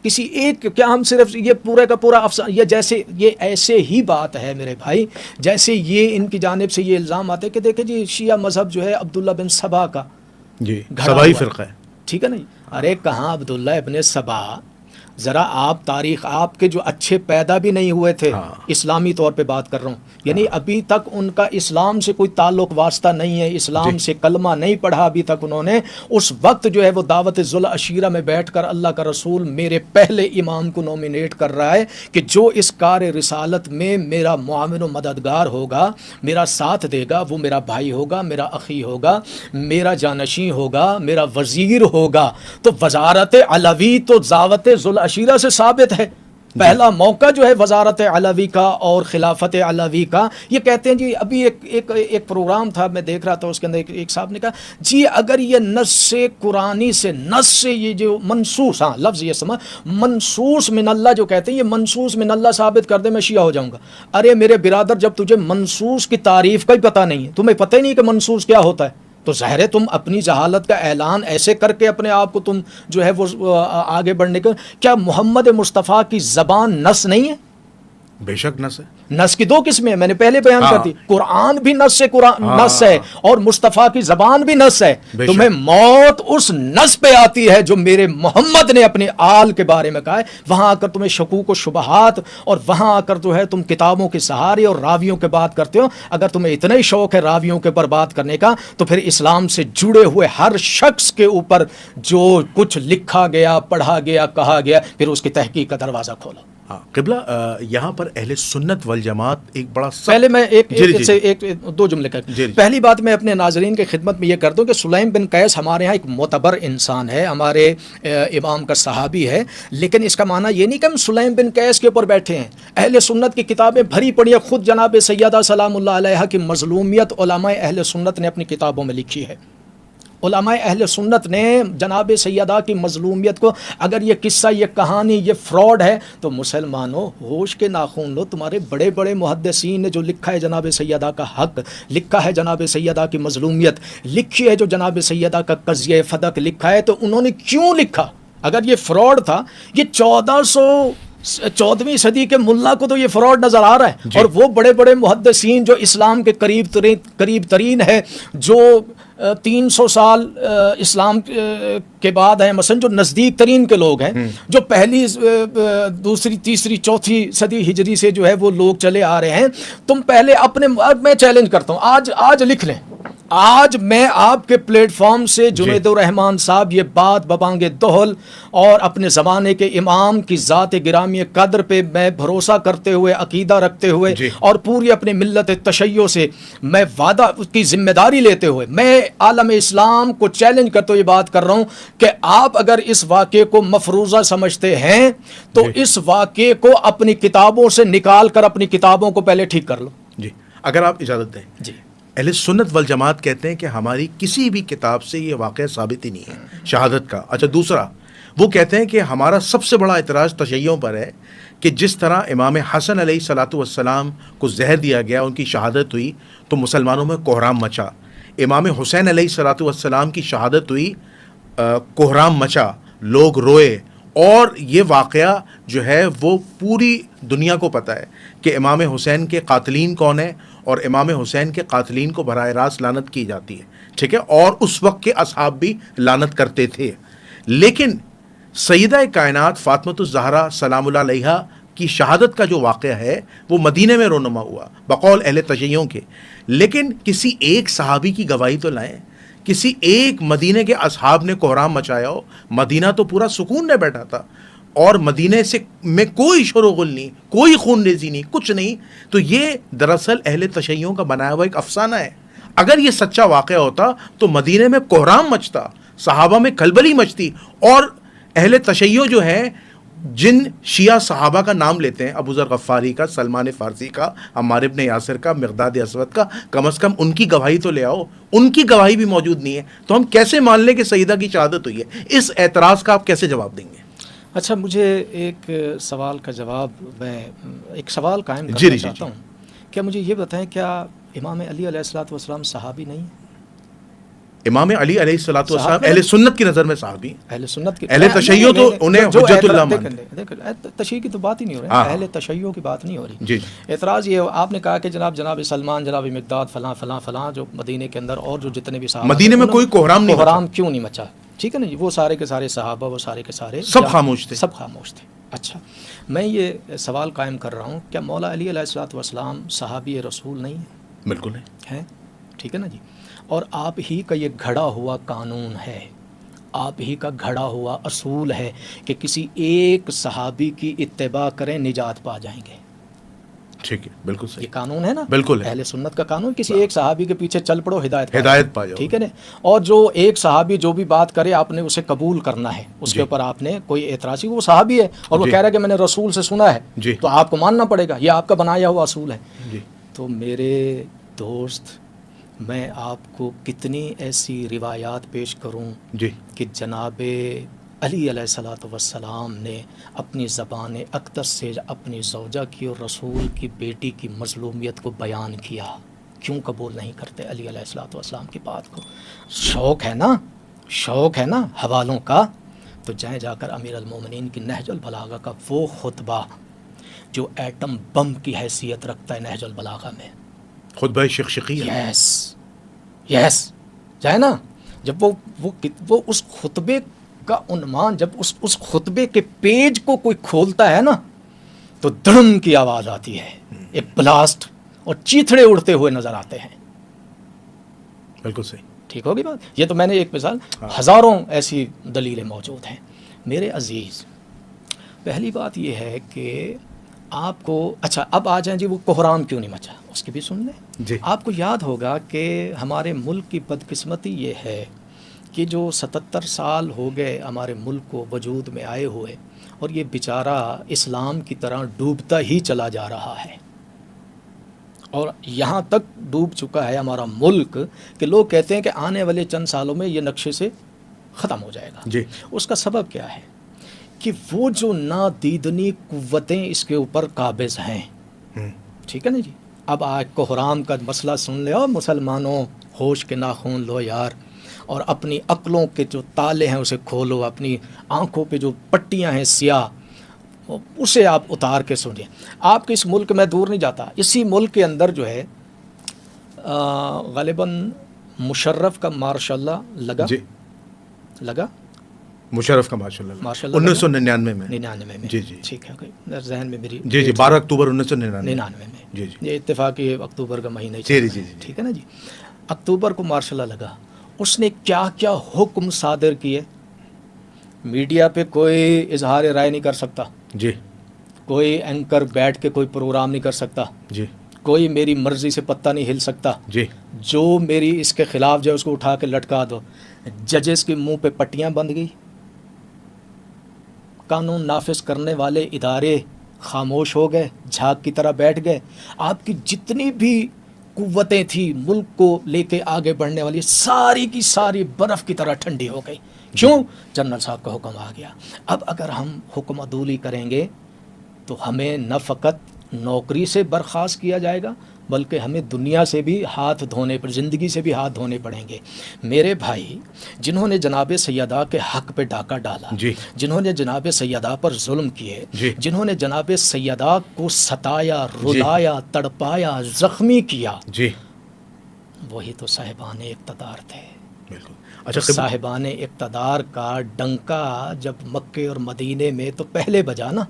کسی ایک, کیا ہم صرف یہ پورے کا پورا افسانہ, یہ جیسے یہ ایسے ہی بات ہے میرے بھائی, جیسے یہ ان کی جانب سے یہ الزام آتے کہ دیکھیں جی شیعہ مذہب جو ہے عبداللہ بن سبا کا جی سبائی فرقہ ہے, ٹھیک ہے نا جی, ارے کہاں عبداللہ ابن سبا، ذرا آپ تاریخ آپ کے جو اچھے پیدا بھی نہیں ہوئے تھے، اسلامی طور پہ بات کر رہا ہوں، یعنی ابھی تک ان کا اسلام سے کوئی تعلق واسطہ نہیں ہے، اسلام سے کلمہ نہیں پڑھا ابھی تک انہوں نے، اس وقت جو ہے وہ دعوت ذوالعشیرہ میں بیٹھ کر اللہ کا رسول میرے پہلے امام کو نومینیٹ کر رہا ہے کہ جو اس کار رسالت میں میرا معاون و مددگار ہوگا، میرا ساتھ دے گا، وہ میرا بھائی ہوگا، میرا اخی ہوگا، میرا جانشین ہوگا، میرا وزیر ہوگا۔ تو وزارت علوی تو دعوت ذوالعشیرہ سے ثابت ہے، پہلا موقع جو ہے وزارت علوی کا اور خلافت علوی کا۔ یہ کہتے ہیں جی، ابھی ایک پروگرام تھا میں دیکھ رہا تھا، اس کے اندر ایک صاحب نے کہا جی اگر یہ نص قرآنی سے نص سے یہ جو منصوص، ہاں لفظ یہ سمجھ، منصوص من اللہ جو کہتے ہیں، یہ منصوص من اللہ ثابت کر دے میں شیعہ ہو جاؤں گا۔ ارے میرے برادر، جب تجھے منصوص کی تعریف کا ہی پتہ نہیں ہے، تمہیں پتہ ہی نہیں کہ منصوص کیا ہوتا ہے، تو ظاہر ہے تم اپنی جہالت کا اعلان ایسے کر کے اپنے آپ کو تم جو ہے وہ آگے بڑھنے کا۔ کیا محمد مصطفیٰ کی زبان نص نہیں ہے؟ بے شک نص ہے۔ نص کی دو قسمیں ہیں، میں نے پہلے بیان کر دی، قرآن بھی نص سے نص ہے اور مصطفیٰ کی زبان بھی نص ہے۔ تمہیں موت اس نص پہ آتی ہے جو میرے محمد نے اپنے آل کے بارے میں کہا ہے، وہاں آ کر تمہیں شکوک و شبہات، اور وہاں آ کر جو ہے تم کتابوں کے سہارے اور راویوں کے بات کرتے ہو۔ اگر تمہیں اتنا ہی شوق ہے راویوں کے اوپر بات کرنے کا، تو پھر اسلام سے جڑے ہوئے ہر شخص کے اوپر جو کچھ لکھا گیا، پڑھا گیا، کہا گیا، پھر اس کی تحقیق کا دروازہ کھولو۔ قبلہ یہاں پر اہل سنت والجماعت ایک بڑا پہلے میں ایک دو جملے کر پہلی بات میں اپنے ناظرین کی خدمت میں یہ کر دوں کہ سلیم بن قیس ہمارے ہاں ایک معتبر انسان ہے، ہمارے امام کا صحابی ہے، لیکن اس کا معنی یہ نہیں کہ ہم سلیم بن قیس کے اوپر بیٹھے ہیں۔ اہل سنت کی کتابیں بھری پڑی ہیں، خود جناب سیدہ سلام اللہ علیہا کی مظلومیت علماء اہل سنت نے اپنی کتابوں میں لکھی ہے۔ علماء اہل سنت نے جناب سیدہ کی مظلومیت کو، اگر یہ قصہ، یہ کہانی، یہ فراڈ ہے تو مسلمانوں ہوش کے ناخن لو، تمہارے بڑے بڑے محدثین نے جو لکھا ہے جناب سیدہ کا حق، لکھا ہے جناب سیدہ کی مظلومیت، لکھی ہے جو جناب سیدہ کا قضیہ فدق لکھا ہے، تو انہوں نے کیوں لکھا؟ اگر یہ فراڈ تھا، یہ 1414ویں صدی کے ملا کو تو یہ فراڈ نظر آ رہا ہے، اور وہ بڑے بڑے محدثین جو اسلام کے قریب ترین ہے، جو 300 سال اسلام کے بعد ہیں، مثلا جو نزدیک ترین کے لوگ ہیں، جو پہلی دوسری تیسری چوتھی صدی ہجری سے جو ہے وہ لوگ چلے آ رہے ہیں، تم پہلے اپنے، میں چیلنج کرتا ہوں، آج لکھ لیں، آج میں آپ کے پلیٹ فارم سے جنید الرحمن صاحب یہ بات ببانگ دہل اور اپنے زمانے کے امام کی ذات گرامی قدر پہ میں بھروسہ کرتے ہوئے، عقیدہ رکھتے ہوئے اور پوری اپنی ملت تشیع سے میں وعدہ کی ذمہ داری لیتے ہوئے میں عالم اسلام کو چیلنج کرتے ہوئے بات کر رہا ہوں کہ آپ اگر اس واقعے کو مفروضہ سمجھتے ہیں تو اس واقعے کو اپنی کتابوں سے نکال کر اپنی کتابوں کو پہلے ٹھیک کر لو۔ جی اگر آپ اجازت دیں۔ جی، اہل سنت والجماعت کہتے ہیں کہ ہماری کسی بھی کتاب سے یہ واقعہ ثابت ہی نہیں ہے شہادت کا۔ اچھا، دوسرا وہ کہتے ہیں کہ ہمارا سب سے بڑا اعتراض تشیعوں پر ہے کہ جس طرح امام حسن علیہ الصلاۃ والسلام کو زہر دیا گیا، ان کی شہادت ہوئی تو مسلمانوں میں کوہرام مچا، امام حسین علیہ الصلاۃ والسلام کی شہادت ہوئی، کوہرام مچا، لوگ روئے، اور یہ واقعہ جو ہے وہ پوری دنیا کو پتہ ہے کہ امام حسین کے قاتلین کون ہیں، اور امام حسین کے قاتلین کو براہ راست لعنت کی جاتی ہے، ٹھیک ہے، اور اس وقت کے اصحاب بھی لعنت کرتے تھے۔ لیکن سیدہ کائنات فاطمۃ الزہرا سلام اللہ علیہا کی شہادت کا جو واقعہ ہے وہ مدینہ میں رونما ہوا بقول اہل تشیعوں کے، لیکن کسی ایک صحابی کی گواہی تو لائیں، کسی ایک مدینے کے اصحاب نے کوہرام مچایا ہو۔ مدینہ تو پورا سکون میں بیٹھا تھا، اور مدینے سے میں کوئی شور و غل نہیں، کوئی خون ریزی نہیں، کچھ نہیں۔ تو یہ دراصل اہل تشیعوں کا بنایا ہوا ایک افسانہ ہے۔ اگر یہ سچا واقعہ ہوتا تو مدینے میں کوہرام مچتا، صحابہ میں کھلبلی مچتی، اور اہل تشیع جو ہیں، جن شیعہ صحابہ کا نام لیتے ہیں، ابو ذر غفاری کا، سلمان فارسی کا، عمار ابن یاسر کا، مقداد اسود کا، کم از کم ان کی گواہی تو لے آؤ۔ ان کی گواہی بھی موجود نہیں ہے، تو ہم کیسے مان لیں کہ سیدہ کی شہادت ہوئی ہے؟ اس اعتراض کا آپ کیسے جواب دیں گے؟ اچھا، مجھے ایک سوال کا جواب، میں ایک سوال قائم کرنا چاہتا ہوں۔ کیا مجھے یہ بتائیں، کیا امام علی علیہ الصلوۃ والسلام صحابی نہیں ہیں؟ امام علی علیہ الصلوۃ والسلام اہل سنت کی نظر میں صحابی، اہل سنت کی، اہل تشیع تو انہیں حجت اللہ مانتے ہیں۔ تشیع کی تو بات ہی نہیں ہو رہی، اہل تشیع کی بات نہیں ہو رہی۔ جی، اعتراض یہ، آپ نے کہا کہ جناب سلمان، جناب مقداد، فلاں فلاں فلاں جو مدینے کے اندر اور جو جتنے بھی صحابہ، مدینے میں کوئی کوہرام کیوں نہیں مچا؟ ٹھیک ہے نا جی. وہ سارے کے سارے صحابہ، وہ سارے کے سارے سب خاموش تھے. سب خاموش تھے. اچھا، میں یہ سوال قائم کر رہا ہوں، کیا مولا علی علیہ الصلوۃ والسلام صحابی رسول نہیں ہیں؟ بالکل نہیں ہیں. ٹھیک ہے نا جی. اور آپ ہی کا یہ گھڑا ہوا قانون ہے، آپ ہی کا گھڑا ہوا اصول ہے کہ کسی ایک صحابی کی اتباع کریں نجات پا جائیں گے. ٹھیک ہے، بالکل صحیح. یہ قانون ہے نا، بالکل ہے. اہل سنت کا قانون. کسی ایک صحابی کے پیچھے چل پڑو، ہدایت پا جاؤ. ٹھیک ہے نا. اور جو ایک صحابی جو بھی بات کرے آپ نے اسے قبول کرنا ہے، اس کے اوپر آپ نے کوئی اعتراض، وہ صحابی ہے اور وہ کہہ رہا ہے کہ میں نے رسول سے سنا ہے، تو آپ کو ماننا پڑے گا، یہ آپ کا بنایا ہوا اصول ہے. تو میرے دوست، میں آپ کو کتنی ایسی روایات پیش کروں کہ جناب علی علیہ الصلوۃ والسلام نے اپنی زبان اقدس سے اپنی زوجہ کی اور رسول کی بیٹی کی مظلومیت کو بیان کیا. کیوں قبول نہیں کرتے علی علیہ الصلوۃ والسلام کی بات کو؟ شوق ہے نا، شوق ہے نا حوالوں کا. تو جائیں جا کر امیر المومنین کی نہج البلاغہ کا وہ خطبہ جو ایٹم بم کی حیثیت رکھتا ہے نہج البلاغہ میں، خطبہ شقشقیہ. یس جائے نا. جب وہ اس خطبے کا عنوان، جب اس خطبے کے پیج کو کوئی کھولتا ہے نا تو دھڑم کی آواز آتی ہے، ایک بلاسٹ، اور چیتھڑے اڑتے ہوئے نظر آتے ہیں. بالکل صحیح. ٹھیک ہوگی بات. یہ تو میں نے ایک مثال، ہزاروں ایسی دلیلیں موجود ہیں. میرے عزیز، پہلی بات یہ ہے کہ آپ کو، اچھا اب آ جائیں جی وہ کوہرام کیوں نہیں مچا، اس کی بھی سن لیں. آپ کو یاد ہوگا کہ ہمارے ملک کی بدقسمتی یہ ہے کہ جو 77 سال ہو گئے ہمارے ملک کو وجود میں آئے ہوئے، اور یہ بیچارہ اسلام کی طرح ڈوبتا ہی چلا جا رہا ہے، اور یہاں تک ڈوب چکا ہے ہمارا ملک کہ لوگ کہتے ہیں کہ آنے والے چند سالوں میں یہ نقشے سے ختم ہو جائے گا. اس کا سبب کیا ہے کہ وہ جو نادیدنی قوتیں اس کے اوپر قابض ہیں. ٹھیک ہے نا جی. اب آج کوہرام کا مسئلہ سن لے، اور مسلمانوں ہوش کے ناخون لو یار، اور اپنی عقلوں کے جو تالے ہیں اسے کھولو، اپنی آنکھوں پہ جو پٹیاں ہیں سیاہ اسے آپ اتار کے سنیں. آپ کے اس ملک میں دور نہیں جاتا، اسی ملک کے اندر جو ہے غالباً مشرف کا ماشاء اللہ لگا مشرف کا ماشاء اللہ 1999 میں. 99 میں. جی ٹھیک ہے، ذہن میں میری. جی 12 اکتوبر 1999 میں. جی یہ اتفاقی اکتوبر کا مہینہ. جی. ٹھیک ہے نا جی. اکتوبر کو ماشاء اللہ لگا، اس نے کیا کیا حکم صادر کیے. میڈیا پہ کوئی اظہار رائے نہیں کر سکتا. کوئی اینکر بیٹھ کے کوئی پروگرام نہیں کر سکتا. کوئی میری مرضی سے پتہ نہیں ہل سکتا. جو میری اس کے خلاف جو اس کو اٹھا کے لٹکا دو. ججز کے منہ پہ پٹیاں بند گئی، قانون نافذ کرنے والے ادارے خاموش ہو گئے، جھاگ کی طرح بیٹھ گئے. آپ کی جتنی بھی قوتیں تھیں ملک کو لے کے آگے بڑھنے والی، ساری کی ساری برف کی طرح ٹھنڈی ہو گئی. کیوں؟ جنرل صاحب کا حکم آ گیا. اب اگر ہم حکم عدولی کریں گے تو ہمیں نہ فقط نوکری سے برخاست کیا جائے گا، بلکہ ہمیں دنیا سے بھی ہاتھ دھونے پر، زندگی سے بھی ہاتھ دھونے پڑیں گے. میرے بھائی، جنہوں نے جناب سیدہ کے حق پہ ڈاکہ ڈالا، جنہوں نے جناب سیدہ پر ظلم کیے، جنہوں نے جناب سیدہ کو ستایا، رلایا، تڑپایا، زخمی کیا، وہی تو صاحبان اقتدار تھے. اچھا، صاحبان اقتدار کا ڈنکا جب مکے اور مدینے میں تو پہلے بجا نا.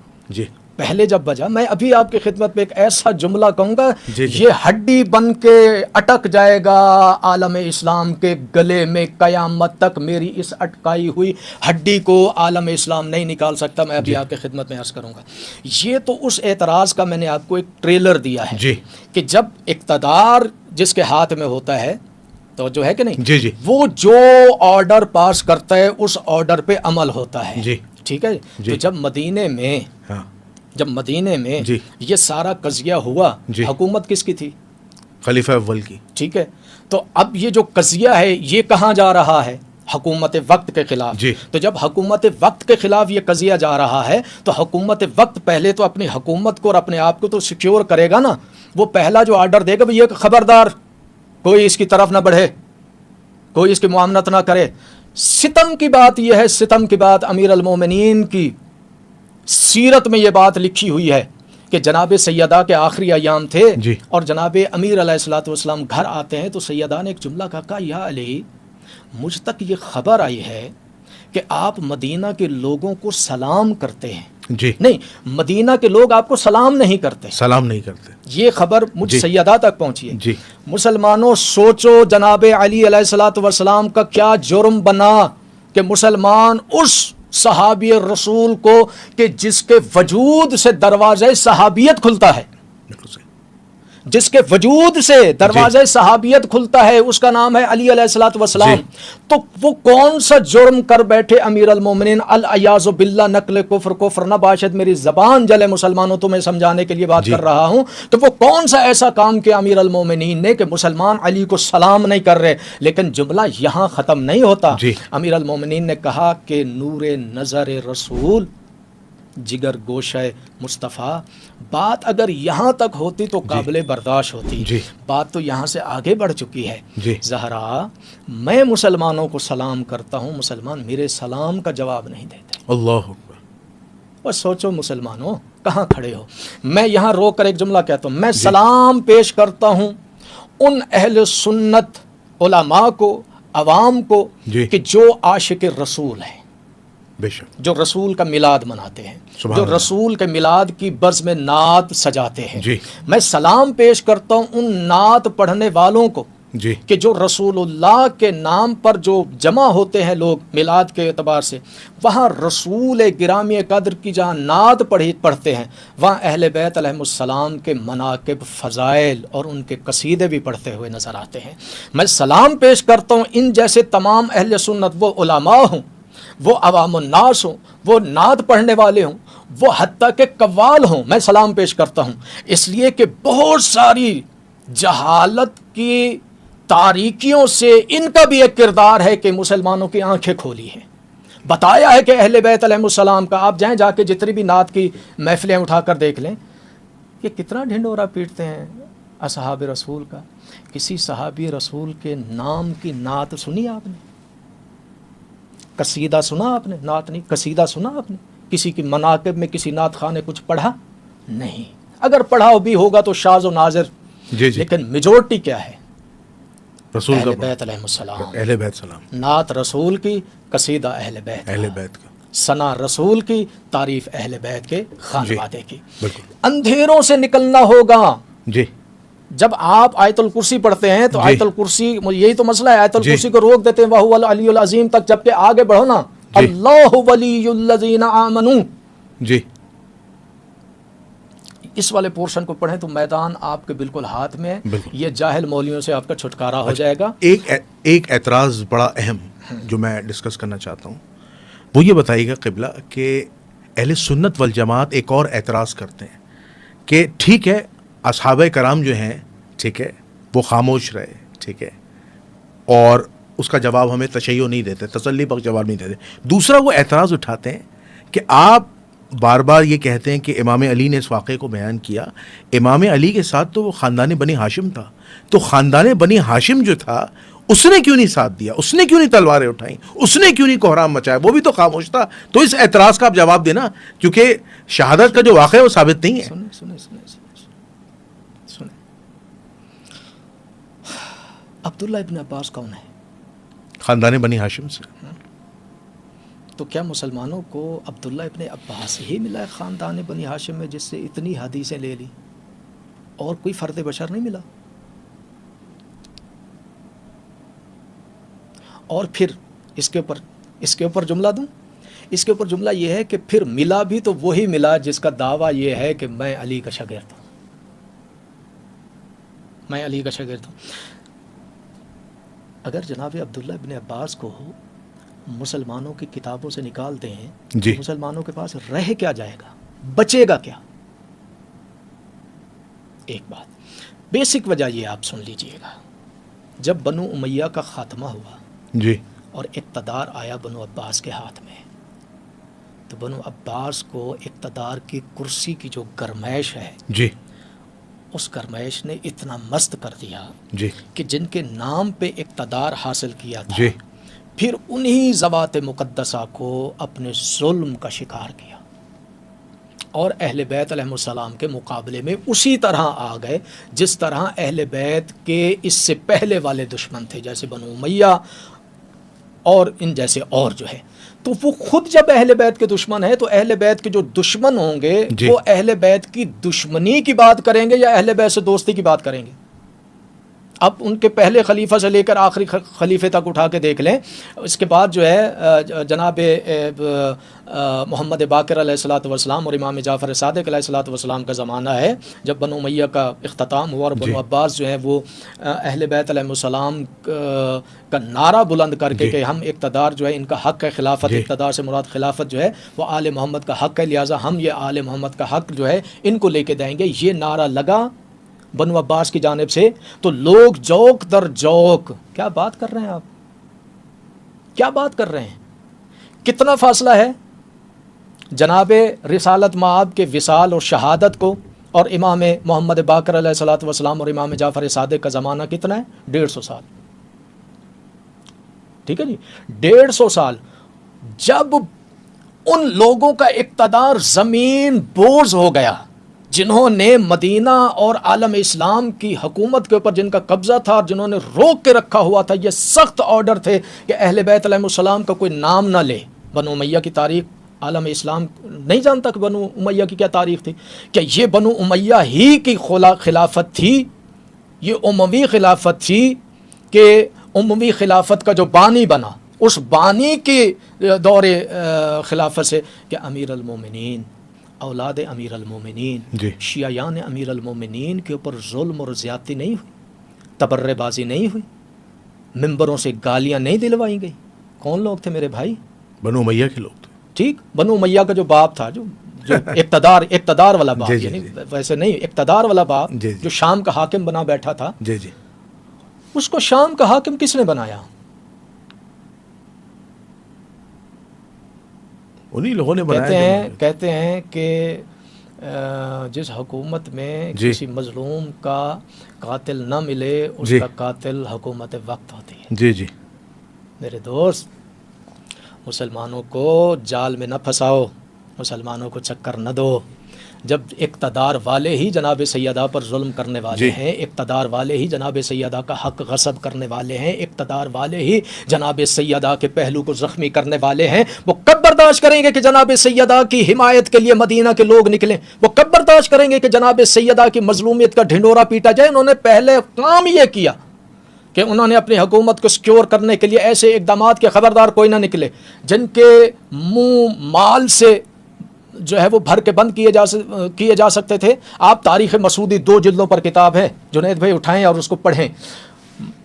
پہلے جب بجا، میں ابھی آپ کی خدمت میں ایک ایسا جملہ کہوں گا، یہ ہڈی بن کے اٹک جائے گا عالم اسلام کے گلے میں قیامت تک. میری اس اٹکائی ہوئی ہڈی کو عالم اسلام نہیں نکال سکتا. میں ابھی آپ کی خدمت میں عرض کروں گا. یہ تو اس اعتراض کا میں نے آپ کو ایک ٹریلر دیا ہے کہ جب اقتدار جس کے ہاتھ میں ہوتا ہے تو جو ہے کہ نہیں، وہ جو آرڈر پاس کرتا ہے اس آرڈر پہ عمل ہوتا ہے. ٹھیک ہے. تو جب مدینے میں یہ سارا قضیہ ہوا، حکومت کس کی تھی؟ خلیفہ اول کی. ٹھیک ہے. تو اب یہ جو قضیہ ہے یہ کہاں جا رہا ہے؟ حکومت وقت کے خلاف. تو جب حکومت وقت کے خلاف یہ قضیہ جا رہا ہے تو حکومت وقت پہلے تو اپنی حکومت کو اور اپنے آپ کو تو سیکیور کرے گا نا. وہ پہلا جو آرڈر دے گا وہ یہ کہ خبردار کوئی اس کی طرف نہ بڑھے، کوئی اس کی معاملت نہ کرے. ستم کی بات یہ ہے، ستم کی بات امیر المومنین کی سیرت میں یہ بات لکھی ہوئی ہے کہ جناب سیدہ کے آخری ایام تھے اور جناب امیر علیہ الصلوۃ والسلام گھر آتے ہیں تو سیدہ نے ایک جملہ کہا، یا علی، مجھ تک یہ خبر آئی ہے کہ آپ مدینہ کے لوگوں کو سلام کرتے ہیں. جی نہیں, مدینہ کے لوگ آپ کو سلام نہیں کرتے. سلام نہیں کرتے. یہ خبر مجھ جی سیدہ تک پہنچی ہے. جی مسلمانوں سوچو جناب علی علیہ الصلوۃ والسلام کا کیا جرم بنا کہ مسلمان اس صحابی رسول کو کہ جس کے وجود سے دروازہ صحابیت کھلتا ہے, بالکل صحیح. جس کے وجود سے دروازہ صحابیت کھلتا ہے, اس کا نام ہے علی علیہ الصلوۃ والسلام. تو وہ کون سا جرم کر بیٹھے امیر المومنین العیاذ باللہ, نقل کفر کفر نہ باشد میری زبان جلے مسلمانوں, تمہیں سمجھانے کے لیے بات کر رہا ہوں. تو وہ کون سا ایسا کام کیا امیر المومنین نے کہ مسلمان علی کو سلام نہیں کر رہے. لیکن جملہ یہاں ختم نہیں ہوتا. امیر المومنین نے کہا کہ نور نظر رسول جگر گوشہ مصطفیٰ, بات اگر یہاں تک ہوتی تو قابل برداشت ہوتی. بات تو یہاں سے آگے بڑھ چکی ہے. زہرا, میں مسلمانوں کو سلام کرتا ہوں, مسلمان میرے سلام کا جواب نہیں دیتے. اللہ اکبر. بس سوچو مسلمانوں کہاں کھڑے ہو. میں یہاں رو کر ایک جملہ کہتا ہوں, میں سلام پیش کرتا ہوں ان اہل سنت علماء کو, عوام کو, کہ جو عاشق رسول ہیں, جو رسول کا میلاد مناتے ہیں, جو رسول کے میلاد کی برز میں نعت سجاتے ہیں. میں سلام پیش کرتا ہوں ان نعت پڑھنے والوں کو کہ جو رسول اللہ کے نام پر جو جمع ہوتے ہیں لوگ میلاد کے اعتبار سے, وہاں رسول گرامی قدر کی جہاں نعت پڑھتے ہیں, وہاں اہل بیت علیہ السلام کے مناقب, فضائل اور ان کے قصیدے بھی پڑھتے ہوئے نظر آتے ہیں. میں سلام پیش کرتا ہوں ان جیسے تمام اہل سنت, وہ علماء ہوں, وہ عوام الناس ہوں, وہ نعت پڑھنے والے ہوں, وہ حتیٰ کہ قوال ہوں, میں سلام پیش کرتا ہوں. اس لیے کہ بہت ساری جہالت کی تاریکیوں سے ان کا بھی ایک کردار ہے کہ مسلمانوں کی آنکھیں کھولی ہیں. بتایا ہے کہ اہل بیت علیہ السلام کا, آپ جائیں جا کے جتنی بھی نعت کی محفلیں اٹھا کر دیکھ لیں کہ کتنا ڈھنڈورا پیٹتے ہیں اصحاب رسول کا. کسی صحابی رسول کے نام کی نعت سنی آپ نے؟ قصیدہ سنا آپ نے؟ نعت نہیں, قصیدہ سنا آپ نے؟ کسی کی مناقب میں کسی نعت خواہ نے کچھ پڑھا نہیں. اگر پڑھا بھی ہوگا تو شاذ و نادر. لیکن میجورٹی کیا ہے؟ رسول اہل بیت علیہ السلام, اہل بیت سلام. نعت رسول کی, قصیدہ اہل بیت, اہل بیت کا ثنا رسول کی, تعریف اہل بیت کے خانوادے کی. اندھیروں سے نکلنا ہوگا. جب آپ آیت الکرسی پڑھتے ہیں تو آیت الکرسی, یہی تو مسئلہ ہے, آیت الکرسی کو روک دیتے ہیں وَهُوَ الْعَلِيُّ الْعَظِيمُ تک, جبکہ آگے بڑھو نا, اللہ ولی الذین آمنوا. اس والے پورشن کو پڑھیں تو میدان آپ کے بالکل ہاتھ میں ہے. یہ جاہل مولویوں سے آپ کا چھٹکارا ہو جائے گا. ایک اعتراض بڑا اہم جو میں ڈسکس کرنا چاہتا ہوں, وہ یہ بتائیے گا قبلہ کہ اہل سنت والجماعت ایک اور اعتراض کرتے ہیں کہ ٹھیک ہے اصحابہ کرام جو ہیں, ٹھیک ہے, وہ خاموش رہے, ٹھیک ہے, اور اس کا جواب ہمیں تشیع نہیں دیتے, تسلی بخش جواب نہیں دیتے. دوسرا وہ اعتراض اٹھاتے ہیں کہ آپ بار بار یہ کہتے ہیں کہ امام علی نے اس واقعے کو بیان کیا. امام علی کے ساتھ تو وہ خاندان بنی ہاشم تھا, تو خاندان بنی ہاشم جو تھا اس نے کیوں نہیں ساتھ دیا, اس نے کیوں نہیں تلواریں اٹھائیں, اس نے کیوں نہیں کوہرام مچایا, وہ بھی تو خاموش تھا. تو اس اعتراض کا آپ جواب دینا, کیونکہ شہادت کا جو واقعہ ہے وہ ثابت نہیں ہے. سنیں. عبداللہ ابن عباس کون ہے؟ خاندان بنی ہاشم سے. تو کیا مسلمانوں کو عبداللہ ابن عباس ہی ملا ہے خاندان بنی ہاشم میں جس سے اتنی حدیثیں لے لی, اور کوئی فرد بشر نہیں ملا؟ اور پھر اس کے اوپر جملہ دوں, اس کے اوپر جملہ یہ ہے کہ پھر ملا بھی تو وہی ملا جس کا دعویٰ یہ ہے کہ میں علی کا شاگرد ہوں, میں علی کا شاگرد ہوں. اگر جناب عبداللہ ابن عباس کو مسلمانوں کی کتابوں سے نکالتے ہیں تو مسلمانوں کے پاس رہ کیا جائے گا, بچے گا کیا؟ ایک بات بیسک وجہ یہ آپ سن لیجئے گا. جب بنو امیہ کا خاتمہ ہوا اور اقتدار آیا بنو عباس کے ہاتھ میں, تو بنو عباس کو اقتدار کی کرسی کی جو گرمائش ہے, اس گرمائش نے اتنا مست کر دیا کہ جن کے نام پہ اقتدار حاصل کیا تھا, پھر انہی ذوات مقدسہ کو اپنے ظلم کا شکار کیا, اور اہل بیت علیہ السلام کے مقابلے میں اسی طرح آ گئے جس طرح اہل بیت کے اس سے پہلے والے دشمن تھے, جیسے بنو امیہ اور ان جیسے اور جو ہے، تو وہ خود جب اہل بیت کے دشمن ہیں تو اہل بیت کے جو دشمن ہوں گے وہ اہل بیت کی دشمنی کی بات کریں گے یا اہل بیت سے دوستی کی بات کریں گے؟ اب ان کے پہلے خلیفہ سے لے کر آخری خلیفے تک اٹھا کے دیکھ لیں. اس کے بعد جو ہے جناب محمد باقر علیہ الصلوۃ والسلام اور امام جعفر صادق علیہ الصلوۃ والسلام کا زمانہ ہے جب بنو امیہ کا اختتام ہوا اور بنو عباس جو ہیں وہ اہل بیت علیہ السلام کا نعرہ بلند کر کے کہ ہم اقتدار جو ہے ان کا حق ہے، خلافت اقتدار سے مراد خلافت جو ہے وہ آل محمد کا حق ہے، لہٰذا ہم یہ آل محمد کا حق جو ہے ان کو لے کے دیں گے، یہ نعرہ لگا بنو عباس کی جانب سے. تو لوگ جوک در جوک، کیا بات کر رہے ہیں آپ، کیا بات کر رہے ہیں، کتنا فاصلہ ہے جناب رسالت مآب کے وصال اور شہادت کو اور امام محمد باقر علیہ الصلوۃ والسلام اور امام جعفر صادق کا زمانہ کتنا ہے؟ 150 سال. ٹھیک ہے جی، 150 سال. جب ان لوگوں کا اقتدار زمین بوز ہو گیا جنہوں نے مدینہ اور عالم اسلام کی حکومت کے اوپر جن کا قبضہ تھا اور جنہوں نے روک کے رکھا ہوا تھا، یہ سخت آرڈر تھے کہ اہل بیت علیہ السلام کا کوئی نام نہ لے. بنو امیہ کی تاریخ عالم اسلام نہیں جانتا کہ بنو امیہ کی کیا تاریخ تھی، کہ یہ بنو امیہ ہی کی خلافت تھی، یہ اموی خلافت تھی کہ اموی خلافت کا جو بانی بنا اس بانی کے دور خلافت سے کہ امیر المومنین، اولاد امیر المومنین، شیعیان امیر المومنین کے اوپر ظلم اور زیادتی نہیں ہوئی، تبرے بازی نہیں ہوئی، ممبروں سے گالیاں نہیں دلوائی گئی. کون لوگ تھے میرے بھائی؟ بنو امیہ کے لوگ تھے. ٹھیک، بنو امیہ کا جو باپ تھا، جو اقتدار والا باپ، یعنی ویسے نہیں، اقتدار والا باپ جو شام کا حاکم بنا بیٹھا تھا، اس کو شام کا حاکم کس نے بنایا؟ انہی لوگوں نے بنایا. کہتے ہیں کہ جس حکومت میں کسی مظلوم کا قاتل نہ ملے اس کا قاتل حکومت وقت ہوتی ہے. جی جی میرے دوست، مسلمانوں کو جال میں نہ پھنساؤ، مسلمانوں کو چکر نہ دو. جب اقتدار والے ہی جناب سیدہ پر ظلم کرنے والے ہیں، اقتدار والے ہی جناب سیدہ کا حق غصب کرنے والے ہیں، اقتدار والے ہی جناب سیدہ کے پہلو کو زخمی کرنے والے ہیں، وہ کب برداشت کریں گے کہ جناب سیدہ کی حمایت کے لیے مدینہ کے لوگ نکلیں؟ وہ کب برداشت کریں گے کہ جناب سیدہ کی مظلومیت کا ڈھنڈورا پیٹا جائے؟ انہوں نے پہلے کام یہ کیا کہ انہوں نے اپنی حکومت کو سیکیور کرنے کے لیے ایسے اقدامات کے خبردار کوئی نہ نکلے جن کے منہ مال سے جو ہے وہ بھر کے بند کیے جا سکتے تھے. آپ تاریخ مسعودی 2 جلدوں پر کتاب ہے، جنید بھائی اٹھائیں اور اس کو پڑھیں.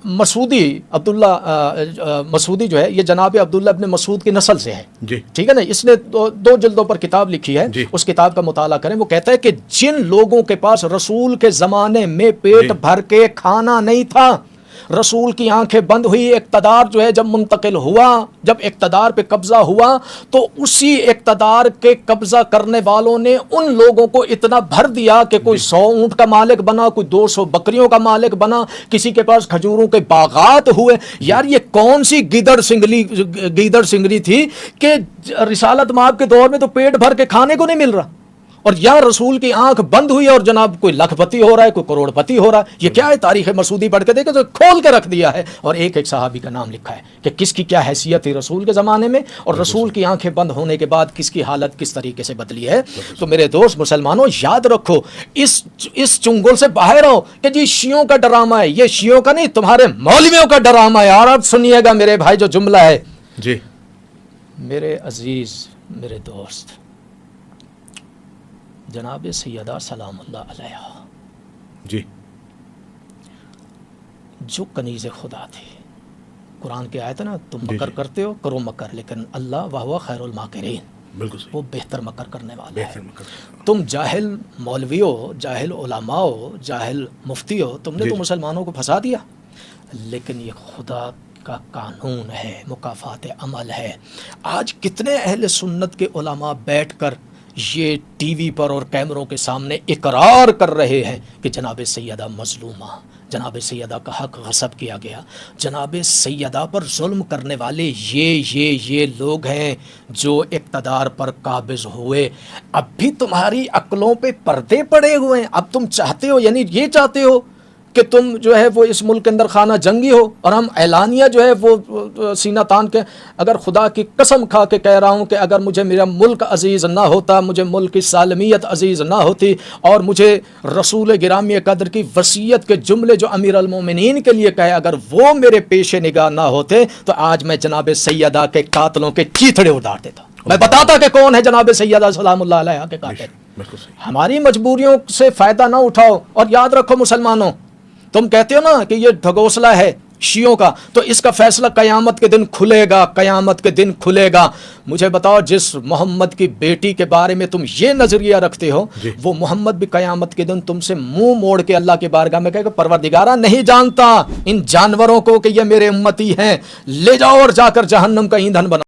مسعودی عبداللہ مسعودی جو ہے یہ جناب عبداللہ ابن مسعود کی نسل سے ہے. ٹھیک ہے نا، اس نے 2 جلدوں پر کتاب لکھی ہے. اس کتاب کا مطالعہ کریں. وہ کہتا ہے کہ جن لوگوں کے پاس رسول کے زمانے میں پیٹ بھر کے کھانا نہیں تھا، رسول کی آنکھیں بند ہوئی، اقتدار جو ہے جب منتقل ہوا، جب اقتدار پہ قبضہ ہوا تو اسی اقتدار کے قبضہ کرنے والوں نے ان لوگوں کو اتنا بھر دیا کہ کوئی 100 اونٹ کا مالک بنا، کوئی 200 بکریوں کا مالک بنا، کسی کے پاس کھجوروں کے باغات ہوئے. یار یہ کون سی گیدڑ سنگری تھی کہ رسالت مآب کے دور میں تو پیٹ بھر کے کھانے کو نہیں مل رہا، اور یہاں رسول کی آنکھ بند ہوئی اور جناب کوئی لکھ پتی ہو رہا ہے، کوئی کروڑ پتی ہو رہا ہے. یہ کیا ہے؟ تاریخ مسعودی پڑھ کے دیکھیں تو کھول کے رکھ دیا ہے اور ایک صحابی کا نام لکھا ہے کہ کس کی کیا حیثیت تھی رسول کے زمانے میں اور رسول کی آنکھیں بند ہونے کے بعد کس کی حالت کس طریقے سے بدلی ہے. تو میرے دوست مسلمانوں یاد رکھو، اس چنگل سے باہر آؤ کہ جی شیعوں کا ڈرامہ ہے. یہ شیعوں کا نہیں، تمہارے مولویوں کا ڈرامہ ہے. اور اب سنیے گا میرے بھائی جو جملہ ہے، جی میرے عزیز، میرے دوست، جناب سیدہ سلام اللہ علیہ جی جو کنیز خدا تھے، قرآن کی آیت ہے نا، تم مکر کرتے ہو، کرو مکر، لیکن اللہ وہو خیر الماکرین، بالکل وہ بہتر مکر کرنے والا ہے. تم جاہل مولوی ہو، جاہل علماء ہو، جاہل مفتی ہو، تم نے تو مسلمانوں کو پھنسا دیا، لیکن یہ خدا کا قانون ہے، مکافات عمل ہے. آج کتنے اہل سنت کے علماء بیٹھ کر یہ ٹی وی پر اور کیمروں کے سامنے اقرار کر رہے ہیں کہ جناب سیدہ مظلومہ، جناب سیدہ کا حق غصب کیا گیا، جناب سیدہ پر ظلم کرنے والے یہ لوگ ہیں جو اقتدار پر قابض ہوئے. اب بھی تمہاری عقلوں پہ پردے پڑے ہوئے ہیں. اب تم چاہتے ہو، یعنی یہ چاہتے ہو کہ تم جو ہے وہ اس ملک کے اندر خانہ جنگی ہو، اور ہم اعلانیہ جو ہے وہ سینہ تان کے، اگر خدا کی قسم کھا کے کہہ رہا ہوں کہ اگر مجھے میرا ملک عزیز نہ ہوتا، مجھے ملک کی سالمیت عزیز نہ ہوتی، اور مجھے رسول گرامی قدر کی وصیت کے جملے جو امیر المومنین کے لیے کہے، اگر وہ میرے پیش نگاہ نہ ہوتے تو آج میں جناب سیدہ کے قاتلوں کے چیتڑے اڑا دیتا، میں بتاتا کہ کون ہے جناب سیدہ سلام اللہ علیہا کے قاتل۔ ہماری مجبوریوں سے فائدہ نہ اٹھاؤ، اور یاد رکھو مسلمانوں، تم کہتے ہو نا کہ یہ ڈھگوسلہ ہے شیعوں کا، تو اس کا فیصلہ قیامت کے دن کھلے گا، قیامت کے دن کھلے گا۔ مجھے بتاؤ، جس محمد کی بیٹی کے بارے میں تم یہ نظریہ رکھتے ہو، وہ محمد بھی قیامت کے دن تم سے منہ موڑ کے اللہ کی بارگاہ میں کہے گا پروردگارہ نہیں جانتا ان جانوروں کو کہ یہ میرے امتی ہیں، لے جاؤ اور جا کر جہنم کا ایندھن بنا۔